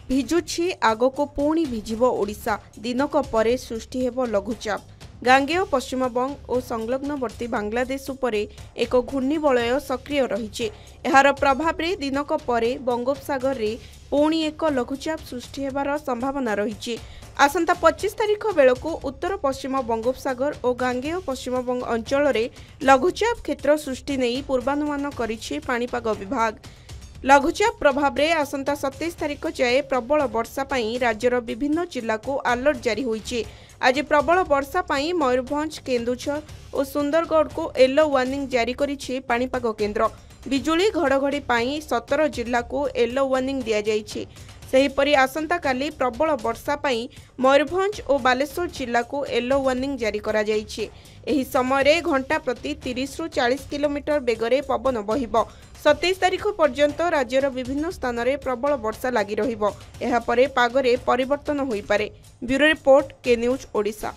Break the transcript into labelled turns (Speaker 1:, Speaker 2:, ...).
Speaker 1: भिजुछि आगको पुणी भिजिब ओडिशा दिनक परे सृष्टि हेब लघुचाप गांगेय पश्चिमबंग और संलग्नवर्ती बांग्लादेश उपरे एक घूर्णिबलय सक्रिय रही यार प्रभाव में दिनक परे बंगोपसागर रे पुणी एक लघुचाप सृष्टि हेबार संभावना रही। आसंता 25 तारिख बेलू उत्तर पश्चिम बंगोपसागर और गांगेय पश्चिमबंग अंचल में लघुचाप क्षेत्र सृष्टि नहीं पूर्वानुमान करिछि पाणीपाग विभाग। लघुचाप प्रभाव में आसंता 27 तारिख जाए प्रबल वर्षा पाई राज्यर विभिन्न जिला को अलर्ट जारी होईछि। आज प्रबल वर्षा पाई मयूरभंज, केन्दुझर और सुंदरगढ़ को येलो वार्निंग जारी करिछि पाणीपाग केन्द्र। बिजुली घड़घड़ी पाई 17 जिला को येलो वार्निंग दिया जाइछि। सेहीपरि आसंता काली प्रबल वर्षा पाई मयूरभंज और बालेश्वर जिला को येलो वार्निंग जारी करा जाइछि। एही समय घंटा प्रति 30 रु 40 किलोमीटर बेगरे पवन बहिब। 27 तारिख पर्यंत राज्यर विभिन्न स्थान में प्रबल वर्षा लगी रहिब। एहा परे पागरे परिवर्तन होई पारे। ब्यूरो रिपोर्ट, के न्यूज ओडिशा।